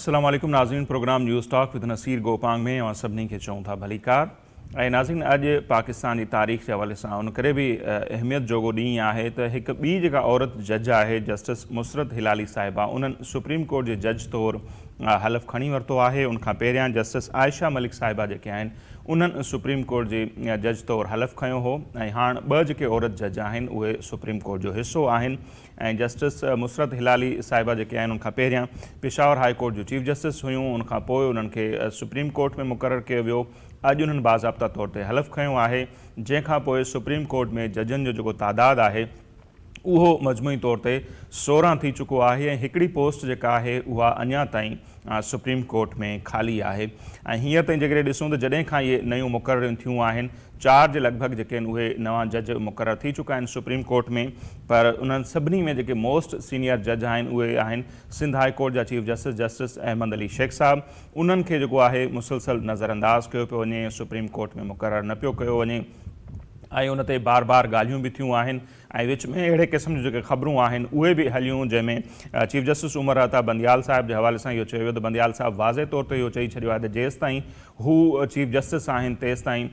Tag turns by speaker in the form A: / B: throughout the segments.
A: अस्सलाम वालेकुम नाज़रीन। Programme news talk with Naseer Gopang में अवां सभिनी खे चऊं था भलीकार। ऐं नाज़रीन, अॼु पाकिस्तान जी तारीख़ जे हवाले सां उन करे बि अहमियत जोॻो ॾींहुं आहे त हिकु ॿी जेका औरत जज आहे, जस्टिस मुसरत हिलाली साहिबा, उन्हनि सुप्रीम कोर्ट जे जज तौरु हलफ़ खणी वरितो आहे। उनखां पहिरियां जस्टिस आयशा मलिक साहिबा जेके आहिनि उन्हनि सुप्रीम कोर्ट जे जज तौरु हलफ़ खयो हो ऐं हाणे ॿ जेके औरत जज आहिनि उहे सुप्रीम कोर्ट जो हिसो आहिनि। ऐं जस्टिस मुसरत हिलाली साहिबा जेके आहिनि उनखां पहिरियां पेशावर हाई कोर्ट जो चीफ जस्टिस हुयूं। उनखां पोइ उन्हनि खे सुप्रीम कोर्ट में मुक़ररु कयो वियो। अॼु उन्हनि बाज़ाब्ता तौर ते हलफ़ खयो आहे, जंहिंखां पोइ सुप्रीम कोर्ट में जजनि जो जेको तादादु आहे उहो मजमूई तौर ते 16 थी चुको आहे ऐं हिकिड़ी पोस्ट जेका आहे उहा अञा ताईं सुप्रीम कोर्ट में ख़ाली आहे। ऐं हींअर ताईं जेकॾहिं ॾिसूं त जॾहिं खां इहे नयूं मुक़ररियूं थियूं आहिनि, 4 जे लॻभॻि जेके आहिनि उहे नवां जज मुक़ररु थी चुका आहिनि सुप्रीम कोर्ट में। पर उन्हनि सभिनी में जेके मोस्ट सीनियर जज आहिनि उहे आहिनि सिंध हाई कोर्ट जा chief justice justice Ahmed Ali Shaikh साहब। उन्हनि खे जेको आहे मुसलसल नज़रअंदाज़ कयो पियो वञे, सुप्रीम कोर्ट में मुक़ररु न पियो कयो वञे ऐं उन ते बार बार ॻाल्हियूं बि थियूं आहिनि। ऐं विच में अहिड़े क़िस्म जूं जेके ख़बरूं आहिनि उहे बि हलियूं, जंहिंमें चीफ जस्टिस उमर अता बंदियाल साहिब जे हवाले सां इहो चयो वियो त बंदियाल साहिब वाज़े तौर ते इहो चई छॾियो आहे त जेसि ताईं हू चीफ जस्टिस आहिनि तेसि ताईं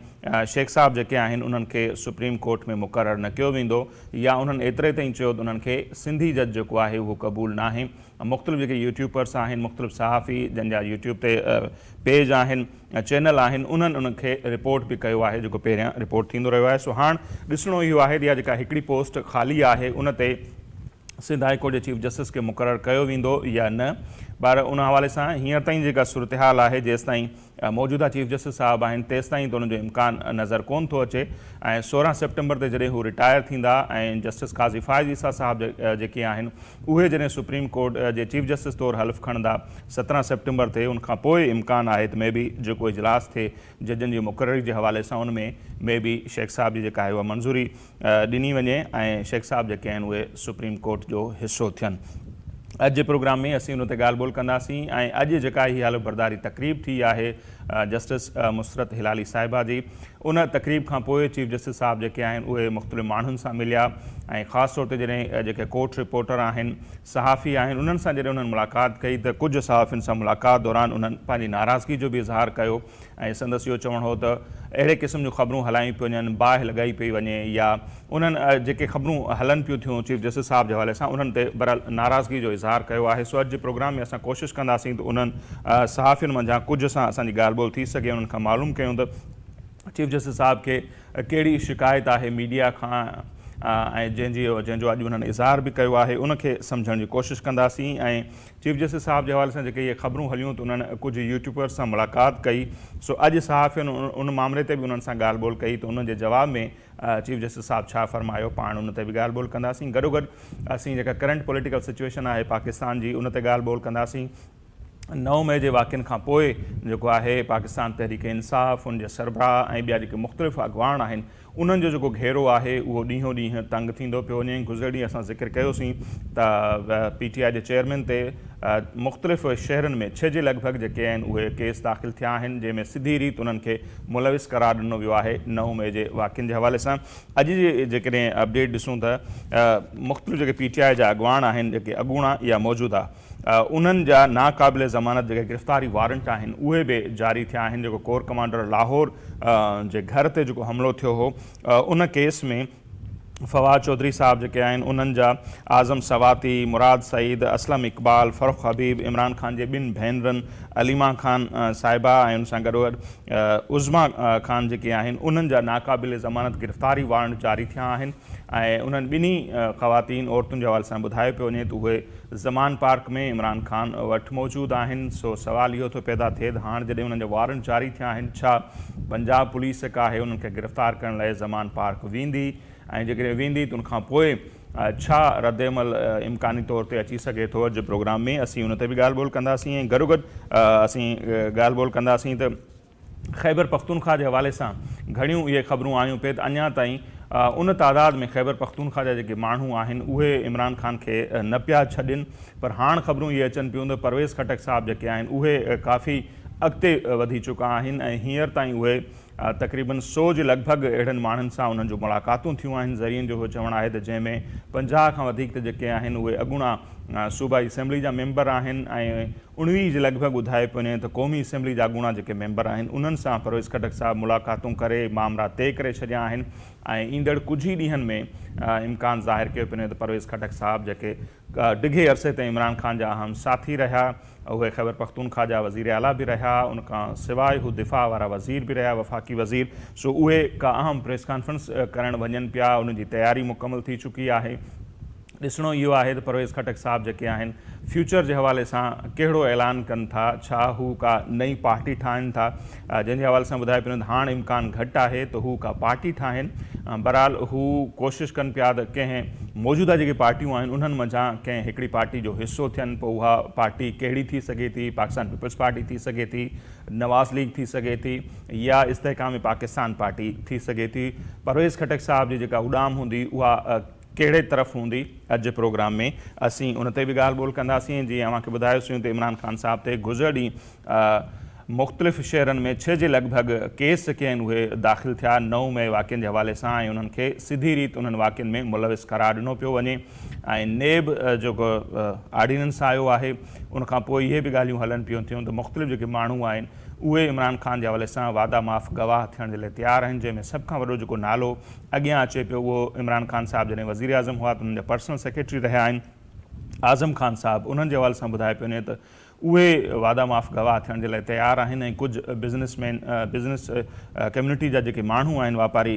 A: शेख साहब जेके आहिनि उन्हनि खे सुप्रीम कोर्ट में मुक़ररु न कयो वेंदो, या उन्हनि एतिरे ताईं चयो त उन्हनि खे सिंधी जज जेको आहे उहो क़बूलु न आहे। मुख़्तलिफ़ जेके यूट्यूबर्स आहिनि, मुख़्तलिफ़ सहाफ़ी जंहिंजा यूट्यूब ते पेज आहिनि, चैनल आहिनि, उन्हनि उनखे रिपोर्ट बि कयो आहे जेको पहिरियां रिपोर्ट थींदो रहियो आहे। सो हाणे ॾिसणो इहो आहे त इहा जेका हिकिड़ी पोस्ट ख़ाली आहे उन ते सिंध हाई कोर्ट जे चीफ जस्टिस खे मुक़ररु कयो वेंदो या न। पर उन हवाले सां हींअर ताईं जेका सूरत हाल आहे, जेसि ताईं मौजूदा चीफ जस्टिस साहिबु आहिनि तेसि ताईं त उनजो इम्कान नज़र कोन थो अचे। ऐं 16 सेप्टेम्बर ते जॾहिं हू रिटायर थींदा ऐं जस्टिस काज़ी फ़ाइज़ ईसा साहिबु जेके आहिनि उहे जॾहिं सुप्रीम कोर्ट जे चीफ जस्टिस तौरु हलफ़ खणंदा 17 सेप्टेम्बर ते, उनखां पोइ इम्कान आहे त मे बी जेको इजलास थिए जजनि जी मुक़ररी जे हवाले सां उनमें मे बी शेख साहिब जी जेका आहे उहा मंज़ूरी ॾिनी वञे ऐं शेख साहिब जेके आहिनि उहे सुप्रीम कोर्ट जो हिसो थियनि। अॼु जे प्रोग्राम में असीं उन ते ॻाल्हि ॿोल कंदासीं। ऐं अॼु जेका हीअ हलफ़ बरदारी तक़रीब थी आहे जस्टिस मुसरत हिलाली साहिबा जी, उन तक़रीब खां पोइ चीफ जस्टिस साहिबु जेके आहिनि उहे मुख़्तलिफ़ माण्हुनि सां मिलिया ऐं ख़ासि तौर ते जॾहिं जेके कोर्ट रिपोर्टर आहिनि, सहाफ़ी आहिनि, उन्हनि सां जॾहिं उन्हनि मुलाक़ात कई त कुझु सहाफ़ियुनि सां मुलाक़ात दौरान उन्हनि पंहिंजी नाराज़गी जो बि इज़हार कयो ऐं संदसि इहो चवणु हो त अहिड़े क़िस्म जूं ख़बरूं हलायूं पियूं वञनि, बाहि लॻाई पई वञे, या उन्हनि जेके ख़बरूं हलनि पियूं थियूं चीफ जस्टिस साहिब जे हवाले सां उन्हनि ते बहरहाल नाराज़गी जो इज़हार कयो आहे। सो अॼु जे प्रोग्राम में असां कोशिशि कंदासीं त उन्हनि सहाफ़ियुनि मंझां कुझु सां असांजी ॻाल्हि ॿोल थी सघे, उन्हनि खां मालूम कयूं त चीफ जस्टिस साहिब खे कहिड़ी शिकायत आहे मीडिया खां ऐं जंहिंजो अॼु उन्हनि इज़हार बि कयो आहे उनखे सम्झण जी कोशिशि कंदासीं। ऐं चीफ जस्टिस साहिब जे हवाले सां जेके इहे ख़बरूं हलियूं त उन्हनि कुझु यूट्यूबर्स सां मुलाक़ात कई। सो अॼु सहाफ़ियुनि उन मामले ते बि उन्हनि सां ॻाल्हि ॿोल कई त उनजे जवाब में चीफ जस्टिस साहिबु छा फरमायो, पाण उन ते बि ॻाल्हि ॿोल कंदासीं। गॾोगॾु असीं जेका करंट पॉलिटिकल सिचुएशन आहे पाकिस्तान जी उन ते ॻाल्हि ॿोल कंदासीं। 9 मई जे वाक़िअनि खां पोइ जेको आहे पाकिस्तान तहरीक इंसाफ़, उनजे सरबराह ऐं ॿिया जेके मुख़्तलिफ़ अॻवान आहिनि उन्हनि जो जेको घेरो आहे उहो ॾींहों ॾींहुं तंग थींदो पियो वञे। गुज़िरे ॾींहुं असां ज़िक्र कयोसीं त PTI जे चेयरमैन ते मुख़्तलिफ़ शहरनि में 6 जे लॻभॻि जेके आहिनि उहे केस दाख़िल थिया आहिनि, जंहिंमें सिधी रीति उन्हनि खे मुलविस करार ॾिनो वियो आहे 9 मई जे वाक़िअनि जे हवाले सां। अॼु जे जेकॾहिं अपडेट ॾिसूं त मुख़्तलिफ़ जेके PTI जा अॻवान आहिनि, जेके अॻूणा या मौजूदा, उन्हनि जा नाक़ाबिल ज़मानत जेके गिरफ़्तारी वारंट आहिनि उहे बि जारी थिया आहिनि। जेको कोर कमांडर लाहौर जे घर ते जेको हमिलो थियो हो उन केस में फवाद चौधरी साहब जेके आहिनि उन्हनि जा आज़म सवाती, मुराद सईद, असलम इक़बाल, फ़रुख़ हबीब, इमरान ख़ान जे 2 भेनरुनि, अलीमा ख़ान साहिबा ऐं उन सां गॾोगॾु उज़मा ख़ान जेके आहिनि उन्हनि जा नाक़ाबिल ज़मानत गिरफ़्तारी वारंट जारी थिया आहिनि। ऐं उन्हनि ॿिन्ही ख़वातीन औरतुनि जे हवाले सां ॿुधायो पियो वञे त उहे ज़मान पार्क में इमरान ख़ान वटि मौजूदु आहिनि। सो सुवालु इहो थो पैदा थिए त हाणे जॾहिं उन्हनि जा वारंट जारी थिया आहिनि, छा पंजाब पुलिस जेका आहे उन्हनि खे गिरफ़्तार करण लाइ ज़मान पार्क वेंदी, ऐं जेकॾहिं वेंदी त उनखां पोइ छा रद्दमल इम्कानी तौर ते अची सघे थो। अॼु प्रोग्राम में असीं उन ते बि ॻाल्हि ॿोल कंदासीं ऐं गॾोगॾु असीं ॻाल्हि ॿोल कंदासीं त ख़ैबर पख्तूनख्वा जे हवाले सां घणियूं इहे ख़बरूं आयूं पे त अञा ताईं उन तादाद में ख़ैबर पख्तूनख्वा जा जेके माण्हू आहिनि उहे इमरान ख़ान खे न पिया छॾनि। पर हाणे ख़बरूं इहे अचनि पियूं त परवेज़ खटक साहब जेके आहिनि उहे काफ़ी अॻिते वधी चुका आहिनि ऐं हींअर ताईं उहे तक़रीबन 100 जे लॻभॻि अहिड़नि माण्हुनि सां उन्हनि जो मुलाक़ातूं थियूं आहिनि। ज़रियनि जो चवणु आहे त जंहिंमें 50 खां वधीक त जेके आहिनि उहे अॻूणा सूबाई असेंबली जा मेंबर आहिनि ऐं 19 जे लॻभॻि ॿुधाए पियो वञे त क़ौमी असेंबली जा अॻूणा जेके मेंबर आहिनि उन्हनि सां परवेज़ खटक साहिबु मुलाक़ातूं करे मामला तइ करे छॾिया आहिनि ऐं ईंदड़ कुझु ई ॾींहंनि में इम्कान ज़ाहिर कयो पियो वञे त परवेज़ खटक साहिबु जेके डिघे अरसे ताईं इमरान ख़ान जा अहम साथी रहिया, उहे ख़ैबर पख्तूनख्वा जा वज़ीर आला बि रहिया, उनखां सवाइ हू दिफ़ा वारा वज़ीर बि रहिया, वफ़ाक़ी वज़ीर। सो उहे का अहम प्रेस कॉन्फ्रेंस करणु वञनि पिया, उनजी तयारी मुकमल थी चुकी आहे। ॾिसणो इहो आहे त परवेज़ खटक साहिबु जेके आहिनि फ्यूचर जे हवाले सां कहिड़ो ऐलान कनि था, छा हू का नई पार्टी ठाहिनि था, जंहिंजे हवाले सां ॿुधाए पियो हाणे इम्कान घटि आहे त हू का पार्टी ठाहिनि। बहरहाल हू कोशिशि कनि पिया त कंहिं मौजूदा जेके पार्टियूं आहिनि उन्हनि मंझां कंहिं हिकिड़ी पार्टी जो हिसो थियनि, पोइ उहा पार्टी कहिड़ी थी सघे थी, पाकिस्तान पीपल्स पार्टी थी सघे थी, नवाज़ लीग थी सघे थी या इस्तेहकाम पाकिस्तान पार्टी थी सघे थी। परवेज़ खटक साहिब जी जेका उॾाम हूंदी उहा कहिड़े तरफ़ हूंदी, अॼु जे प्रोग्राम में असीं उन ते बि ॻाल्हि ॿोल कंदासीं। जीअं अव्हांखे ॿुधायोसीं त इमरान ख़ान साहिब ते गुज़र ॾींहुं मुख़्तलिफ़ शहरनि में 6 जे लॻभॻि केस जेके आहिनि उहे दाख़िल थिया 9 मई वाक़िअनि जे हवाले सां ऐं उन्हनि खे सिधी रीति उन्हनि वाक़िअनि में मुलविस करार ॾिनो पियो वञे ऐं नेब जेको आर्डीनेंस आयो आहे उनखां पोइ इहे बि ॻाल्हियूं हलनि पियूं थियूं त मुख़्तलिफ़ जेके माण्हू आहिनि उहे इमरान ख़ान जे हवाले सां वादा माफ़ गवाह थियण जे लाइ तयारु आहिनि, जंहिंमें सभ खां वॾो जेको नालो अॻियां अचे पियो उहो इमरान ख़ान साहिबु जॾहिं वज़ीर आज़म हुआ त उन्हनि जा पर्सनल सेक्रेटरी रहिया आहिनि आज़म ख़ान साहिबु। उन्हनि जे हवाले सां ॿुधाए पियो वञे त उहे वादा माफ़ गवाह थियण जे लाइ तयारु आहिनि ऐं कुझु बिज़नेस कम्यूनिटी जा जेके माण्हू आहिनि वापारी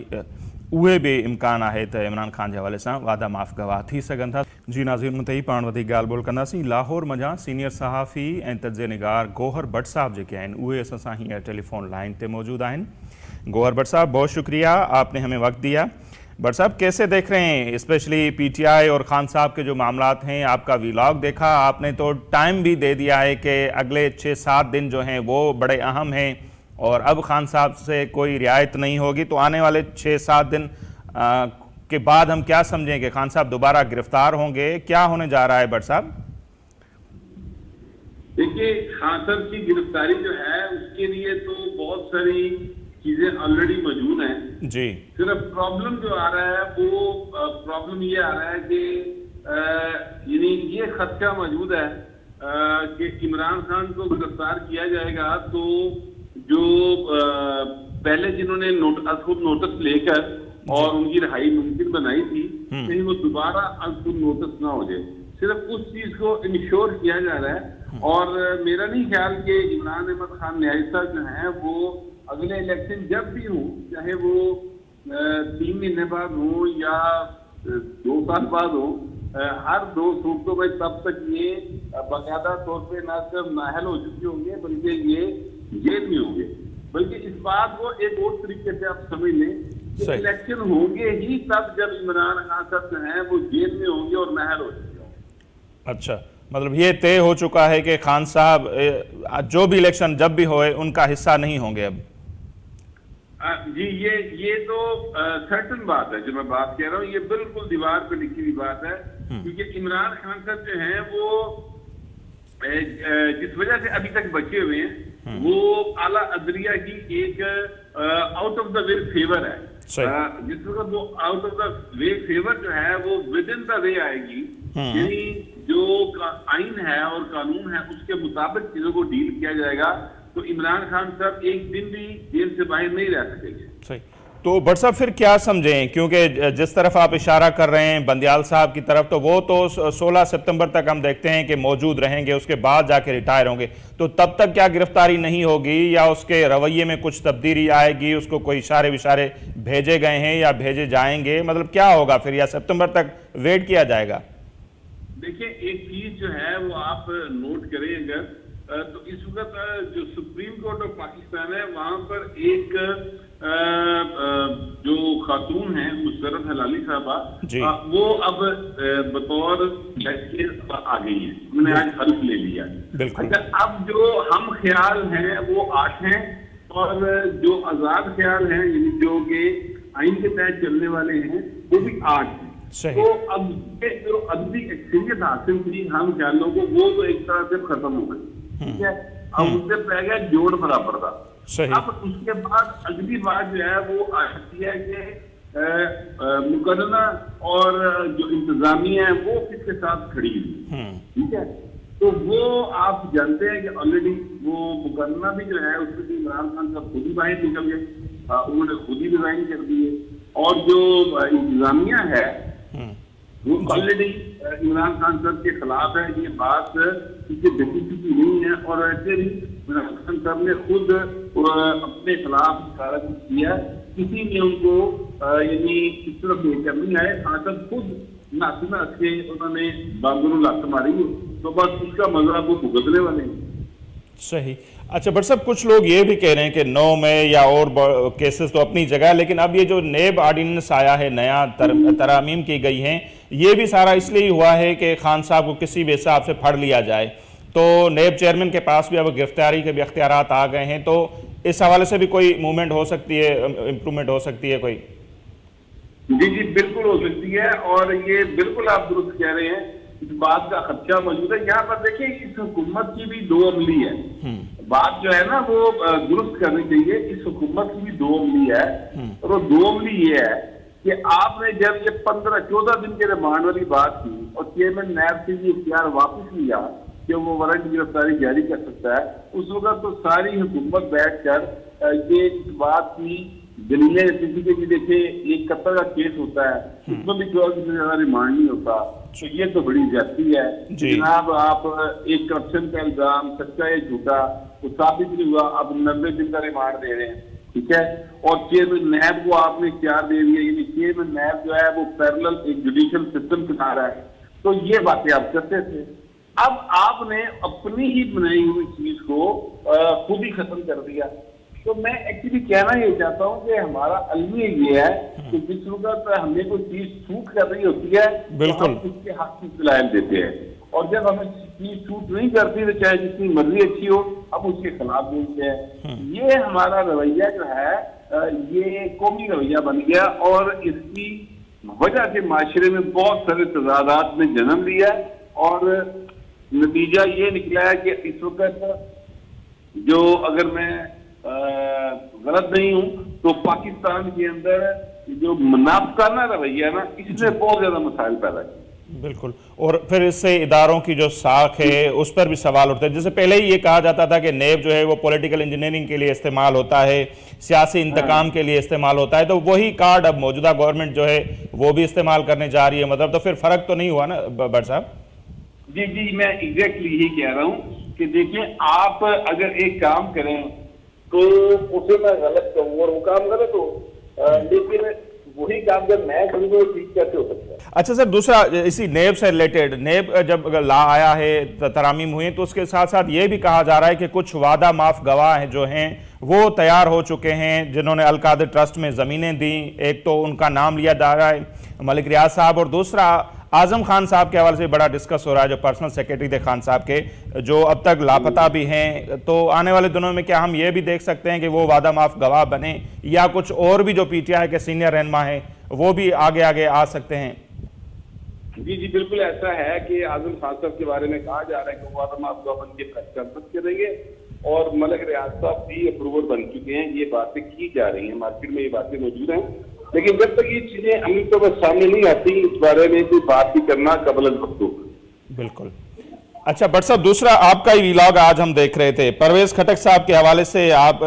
A: उहे बि इम्कान आहे त इमरान ख़ान जे हवाले सां वादा माफ़ गवाह थी सघनि था। जी नाज़रीन, मुंतई पाण वधीक ॻाल्हि ॿोल कंदासीं। लाहौर मञा सीनियर सहाफ़ी ऐं तज्ज़िये निगार गौहर भट्ट साहब जेके आहिनि उहे असां सां हींअर टेलीफोन लाइन पे मौजूद आहिनि। गौहर भट्ट साहब, बहुत शुक्रिया, आपने हमें वक्त दिया। भट्ट साहब, कैसे देख रहे हैं स्पेशली पीटीआई और खान साहब के जो मामलात हैं? आपका व्लॉग देखा, आपने तो टाइम भी दे दिया है कि अगले 6-7 दिन जो हैं वो बड़े अहम हैं और अब खान साहब से कोई रियायत नहीं होगी, तो आने वाले 6-7 दिन के बाद हम क्या समझें कि खान साहब दोबारा गिरफ्तार होंगे? क्या होने जा रहा है भट्ट साहब?
B: देखिए, खान साहब की गिरफ्तारी जो है उसके लिए तो बहुत सारी चीजें ऑलरेडी मौजूद हैं
A: जी।
B: सिर्फ प्रॉब्लम जो आ रहा है वो प्रॉब्लम ये आ रहा है कि यानी ये खदशा मौजूद है कि इमरान खान को गिरफ्तार किया जाएगा तो जो पहले जिन्होंने खुद नोटिस लेकर और उनकी रिहाई मुमकिन बनाई थी कहीं वो दोबारा खुद नोटिस ना हो जाए, सिर्फ उस चीज को इंश्योर किया जा रहा है। और मेरा नहीं ख्याल कि इमरान अहमद खान न्यायी साहब जो है वो अगले इलेक्शन जब भी हो, चाहे वो 3 महीने बाद हो या 2 साल बाद हो, हर 2 सूरतों में तब तक ये बाकायदा तौर पे न सिर्फ नाहल हो चुके होंगे बल्कि ये जेल में होंगे। बल्कि इस बात को एक और तरीके से आप समझ लें कि इलेक्शन होंगे ही तब जब इमरान खान साहब जो है वो जेल में होंगे और नाहल हो चुके होंगे।
A: अच्छा, मतलब ये तय हो चुका है कि खान साहब जो भी इलेक्शन जब भी होए उनका हिस्सा नहीं होंगे अब?
B: जी, ये तो सर्टन बात है जो मैं बात कह रहा हूँ, ये बिल्कुल दीवार पे लिखी हुई बात है। क्योंकि इमरान खान साहब जो हैं वो जिस वजह से अभी तक बचे हुए हैं वो आला अदलिया की एक out of the way favour है। जिस वक्त वो out of the way favour जो है वो विद इन द वे आएगी, यानी जो आइन है और कानून है उसके मुताबिक चीजों को डील किया जाएगा, तो इमरान खान साहब एक दिन भी जेल से बाहर नहीं रह सकेंगे।
A: सही। तो भट्ट साहब फिर क्या समझें, क्योंकि जिस तरफ आप इशारा कर रहे हैं बंदियाल साहब की तरफ, तो वो तो 16 सितंबर तक हम देखते हैं कि मौजूद रहेंगे, उसके बाद जाके रिटायर होंगे, तो तब तक क्या गिरफ्तारी नहीं होगी या उसके रवैये में कुछ तब्दीली आएगी? उसको कोई इशारे विशारे भेजे गए हैं या भेजे जाएंगे? मतलब क्या होगा फिर, या सितंबर तक वेट किया जाएगा?
B: देखिए, एक चीज जो है वो आप नोट करें अगर तो इस वक्त जो सुप्रीम कोर्ट ऑफ पाकिस्तान है वहां पर एक जो खातून है मुशर्रफ हलाली साहबा, वो अब बतौर जज आ गई है, उन्होंने आज हल्फ ले लिया। अच्छा, अब जो हम ख्याल हैं वो 8 हैं और जो आजाद ख्याल हैं यानी जो कि आइन के तहत चलने वाले हैं वो भी 8 हैं। तो अब जो अगली एक्सपीरियंस हासिल थी हम ख्यालों को वो तो एक तरह से खत्म हो गई, ठीक है। अब उससे पह गया जोड़ बराबर था।
A: सही।
B: अब उसके बाद अगली बात जो है वो आती है कि मुकदमा और जो इंतजामिया है वो किसके साथ खड़ी हुई, ठीक है। तो वो आप जानते हैं कि ऑलरेडी वो मुकदमा भी जो है उसमें भी इमरान खान साहब खुद ही बाहर निकल गए, उन्होंने खुद ही रिजाइन कर दिए। और जो इंतजामिया है वो ऑलरेडी इमरान खान साहब के खिलाफ है, ये बात किसी बेसिस की नहीं है। और ऐसे भी इमरान खान साहब ने खुद अपने खिलाफ सारा कुछ किया, किसी ने उनको यानी इस तरफ लेकर नहीं आए, आसद खुद नाच नाच के उन्होंने बांगरू लात मारी, तो बस उसका मजा वो भुगतने वाले हैं।
A: सही। अच्छा बट साहब, कुछ लोग ये भी कह रहे हैं कि 9 मई या और केसेस तो अपनी जगह है, लेकिन अब ये जो नेब ऑर्डिनेंस आया है, नया तरामीम की गई हैं, ये भी सारा इसलिए हुआ है कि खान साहब को किसी भी हिसाब से फड़ लिया जाए। तो नेब चेयरमैन के पास भी अब गिरफ्तारी के भी अख्तियारात आ गए हैं, तो इस हवाले से भी कोई मूवमेंट हो सकती है, इम्प्रूवमेंट हो सकती है कोई?
B: जी जी बिल्कुल हो सकती है, और ये बिल्कुल आप दुरुस्त कह रहे हैं, इस बात का खदशा मौजूद है। यहाँ पर देखिए इस हुकूमत की भी दो अमली है, बात जो है ना वो दुरुस्त करनी चाहिए। इस हुकूमत की भी दो अमली है, और वो दो अमली ये है कि आपने जब ये 15-14 दिन के रिमांड वाली बात की और चेयरमैन नैब से ये इख्तियार वापस लिया कि वो वारंट गिरफ्तारी जारी कर सकता है, उस वक्त तो सारी हुकूमत बैठकर ये इस बात की दलीलें किसी के भी देखे, एक कत्ल का केस होता है उसमें भी 14 दिन से ज्यादा रिमांड नहीं होता, तो ये तो बड़ी ज्यादती है। जनाब आप एक करप्शन का इल्जाम सच्चा या झूठा वो साबित नहीं हुआ, अब 90 दिन का रिमांड दे रहे हैं, ठीक है। और चेयरमैन नैब को आपने इख्तियार दे दिया, यानी चेयरमैन नैब जो है वो पैरेलल एक जुडिशियल सिस्टम चला रहा है, तो ये बातें आप करते थे। अब आपने अपनी ही बनाई हुई चीज को खुद ही खत्म कर दिया। तो मैं एक्चुअली कहना ये चाहता हूँ कि हमारा अलमिया ये है कि जिस वक्त हमें कोई चीज सूट कर रही होती है तो हम उसके हक की दलाइल देते हैं, और जब हमें चीज सूट नहीं करती तो चाहे जितनी मर्जी अच्छी हो हम उसके खिलाफ बोलते हैं। ये हमारा रवैया जो है ये कौमी रवैया बन गया, और इसकी वजह से माशरे में बहुत सारे तजादात ने जन्म लिया, और नतीजा ये निकला है कि इस वक्त जो, अगर मैं गलत नहीं हूं तो पाकिस्तान के अंदर जो मुनाफिकाना रवैया है ना, इसने बहुत ज्यादा मसाइल पैदा किए।
A: बिल्कुल, और फिर इससे इदारों की जो साख है उस पर भी सवाल उठते हैं। जैसे पहले ही ये कहा जाता था कि नेब जो है वो पॉलिटिकल इंजीनियरिंग के लिए इस्तेमाल होता है, सियासी इंतकाम के लिए इस्तेमाल होता है, तो वही कार्ड अब मौजूदा गवर्नमेंट जो है वो भी इस्तेमाल करने जा रही है, मतलब तो फिर फर्क तो नहीं हुआ ना भट्ट साहब?
B: जी जी मैं एग्जैक्टली यही कह रहा हूँ कि देखिए आप अगर एक काम करें तो उसे मैं गलत कहूँ और वो काम गलत हो, लेकिन वही काम जब मैं करूँ तो ठीक कैसे हो सकता है?
A: अच्छा सर, दूसरा इसी नेब से रिलेटेड, नेब जब ला आया है, तरामीम हुई तो उसके साथ साथ ये भी कहा जा रहा है कि कुछ वादा माफ गवाह हैं जो हैं वो तैयार हो चुके हैं, जिन्होंने अलकादर ट्रस्ट में ज़मीनें दी। एक तो उनका नाम लिया जा रहा है मलिक रियाज साहब, और दूसरा आजम खान साहब के हवाले से बड़ा डिस्कस हो रहा है, जो पर्सनल सेक्रेटरी थे खान साहब के, जो अब तक लापता भी हैं। तो आने वाले दिनों में क्या हम ये भी देख सकते हैं कि वो वादा माफ गवाह बने, या कुछ और भी जो पीटीआई के सीनियर रहनुमा हैं वो भी आगे आगे आ सकते हैं?
B: जी जी बिल्कुल ऐसा है कि आजम खान साहब के बारे में कहा जा रहा है कि वो वादा माफ गवाह बन के फैसला करेंगे, और मलिक रियाज साहब भी अप्रूवर बन चुके हैं। ये बातें की जा रही हैं, मार्केट में ये बातें मौजूद हैं, लेकिन जब तक ये चीजें अमली तौर पर सामने नहीं आती इस बारे में कोई बात भी करना कबल वक्त।
A: बिल्कुल। अच्छा भट्ट साहब, दूसरा आपका ही व्लॉग आज हम देख रहे थे, परवेज खटक साहब के हवाले से आप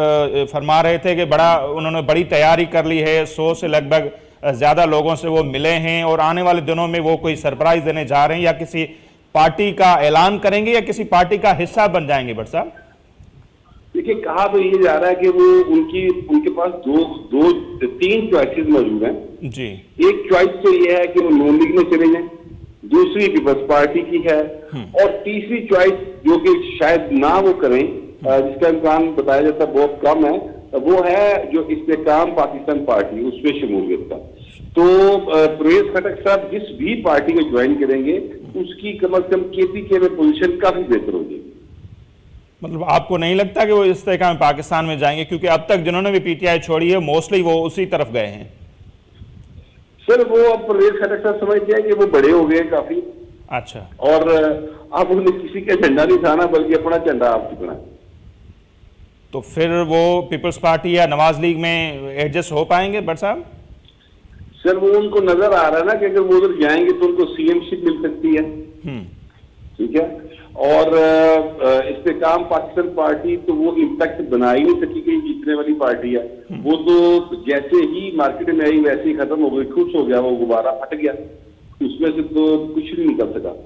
A: फरमा रहे थे कि उन्होंने बड़ी तैयारी कर ली है, 100 से लगभग ज्यादा लोगों से वो मिले हैं, और आने वाले दिनों में वो कोई सरप्राइज देने जा रहे हैं, या किसी पार्टी का ऐलान करेंगे या किसी पार्टी का हिस्सा बन जाएंगे? भट्ट साहब
B: देखिए कहा तो ये जा रहा है कि वो उनके पास तीन चॉइसेस मौजूद हैं
A: जी।
B: एक चॉइस तो ये है कि वो नॉन लीग में चले जाएं, दूसरी पीपल्स पार्टी की है, और तीसरी चॉइस जो कि शायद ना वो करें, जिसका इम्कान बताया जाता बहुत कम है, वो है जो इस्तेकाम पाकिस्तान पार्टी, उसमें शमूलियत का। तो परवेज खटक साहब जिस भी पार्टी को ज्वाइन करेंगे उसकी कम अज कम केपीके में पोजीशन काफी बेहतर होगी।
A: मतलब आपको नहीं लगता कि वो इस्तेकाम पाकिस्तान में जाएंगे, क्योंकि अब तक जिन्होंने भी पीटीआई छोड़ी है मोस्टली वो उसी तरफ गए हैं?
B: सर वो अब परवेज खटक साहब समझते हैं कि वो बड़े हो गए काफी।
A: अच्छा।
B: और अब उन्हें किसी का झंडा नहीं उठाना बल्कि अपना झंडा आप चुकना।
A: तो फिर वो पीपल्स पार्टी या नवाज लीग में एडजस्ट हो पाएंगे भट्ट साहब?
B: सर वो उनको नजर आ रहा है ना कि अगर वो उधर जाएंगे तो उनको सीएमशिप मिल सकती है, ठीक है। और इस्तेकाम पाकिस्तान पार्टी तो वो इम्पैक्ट बना ही नहीं सकी कि जीतने वाली पार्टी है, वो तो जैसे ही मार्केट में आई वैसे ही खत्म हो गई, खुश हो गया, वो गुब्बारा फट गया, उसमें से तो कुछ नहीं निकल सका।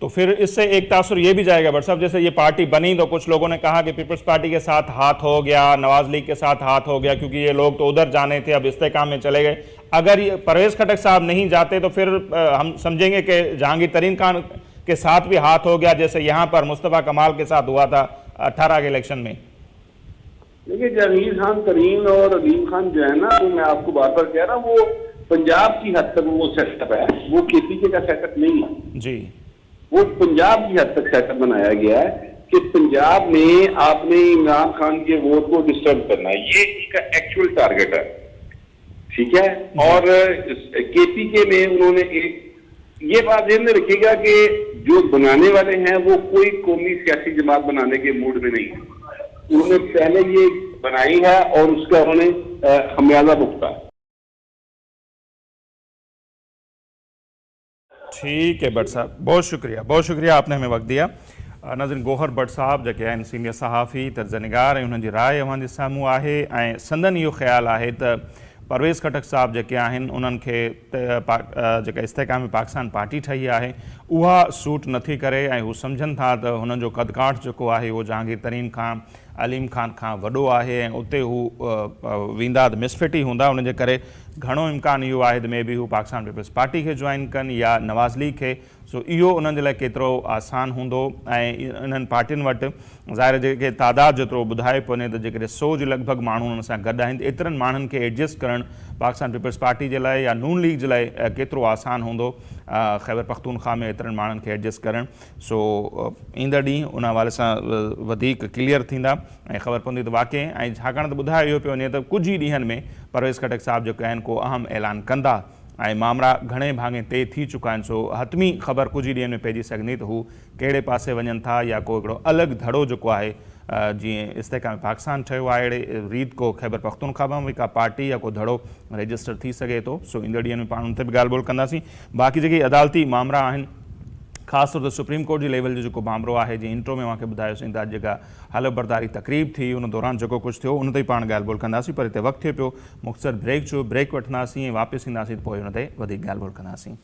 A: तो फिर इससे एक तासुर ये भी जाएगा भट्ट साहब, जैसे ये पार्टी बनी तो कुछ लोगों ने कहा कि पीपल्स पार्टी के साथ हाथ हो गया, नवाज लीग के साथ हाथ हो गया, क्योंकि ये लोग तो उधर जाने थे, अब इस्तेकाम में चले गए। अगर ये परवेज खटक साहब नहीं जाते तो फिर हम समझेंगे कि जहांगीर तरीन खान के साथ भी हाथ हो गया, जैसे यहाँ पर मुस्तफ़ा कमाल के साथ हुआ था 18 के इलेक्शन में।
B: देखिए जहांगीर खान तरीन और अलीम खान जो है ना, वो मैं आपको बार बार कह रहा हूँ, वो पंजाब की हद तक वो सेटअप है, वो केपीके का सेटअप नहीं है
A: जी।
B: वो पंजाब की हद तक सेटअप बनाया गया है कि पंजाब में आपने इमरान खान के वोट को डिस्टर्ब करना है, ये इसका एक्चुअल टारगेट है, ठीक है। और केपीके में उन्होंने एक ये बात ध्यान में रखिएगा कि जो बनाने वाले हैं वो कोई कौमी सियासी जमात बनाने के मूड में नहीं है, उन्होंने पहले ये बनाई है और उसका उन्होंने खमियाजा भुगता है।
A: ठीक है भट्ट साहब, बहुत शुक्रिया आपने हमें वक्त दिया। नाज़रीन, गौहर भट्ट साहब जेके आहिनि सीनियर सहाफ़ी तर्जनिगार ऐं उन्हनि जी राय अव्हांजे साम्हूं आहे ऐं संदन इहो ख़्यालु आहे त परवेज़ खटक साहब जेके आहिनि उन्हनि खे जेका इस्तेकाम पाकिस्तान पार्टी ठही आहे उहा सूट नथी करे ऐं हू सम्झनि था त हुननि जो कदकाठ जेको आहे उहो जहांगीर तरीन खां अलीम खान खां वॾो आहे ऐं उते हू वेंदा त मिसफिट ई हूंदा, उनजे करे घणो इम्कान इहो आहे त मे बी हू पाकिस्तान पीपल्स पार्टी खे जॉइन कनि या नवाज़ लीग खे। सो इहो उन्हनि जे लाइ केतिरो आसान हूंदो ऐं इन्हनि पार्टियुनि वटि ज़ाहिर जेके तादाद जेतिरो ॿुधाए पियो वञे त जेकॾहिं 100 जे लॻभॻि माण्हू उन्हनि सां गॾु आहिनि, एतिरनि माण्हुनि खे एडजस्ट करणु पाकिस्तान पीपल्स पार्टी जे लाइ या नून लीग जे लाइ केतिरो आसान हूंदो ख़ैबर पख्तूनख्वा में एतिरनि माण्हुनि खे एडजस्ट करणु। सो ईंदड़ ॾींहुं उन हवाले सां वधीक क्लियर थींदा ऐं ख़बर पवंदी त वाक़ई, ऐं छाकाणि त ॿुधायो इहो पियो वञे त कुझु ई ॾींहंनि में परवेज़ खटक साहब जेके आहिनि को अहम ऐलान कंदा ऐं मामला घणे भाङे तय थी चुका आहिनि। सो हतमी ख़बर कुझु ई ॾींहंनि में पइजी सघंदी त हू कहिड़े पासे वञनि था या को हिकिड़ो अलॻि धड़ो जेको आहे जीअं इस्तेकाम पाकिस्तान ठहियो आहे अहिड़े रीत को ख़ैबर पख्तूनख्वा में का पार्टी या को धड़ो रजिस्टर थी सघे थो। सो ईंदड़ ॾींहंनि में पाण उन ते बि ॻाल्हि ॿोल कंदासीं। बाक़ी जेके अदालती मामला आहिनि ख़ासि तौर ते सुप्रीम कोर्ट जी लेवल जो जेको मामिलो आहे, जीअं इंट्रो में मूंखे ॿुधायोसीं त जेका हलफ़ बरदारी तक़रीब थी उन दौरान जेको कुझु थियो उन ते पाण ॻाल्हि ॿोल कंदासीं, पर हिते वक़्तु थिए पियो मुख़्तसर ब्रेक जो। ब्रेक वठंदासीं ऐं वापसि ईंदासीं त पोइ हुन ते वधीक ॻाल्हि ॿोल कंदासीं।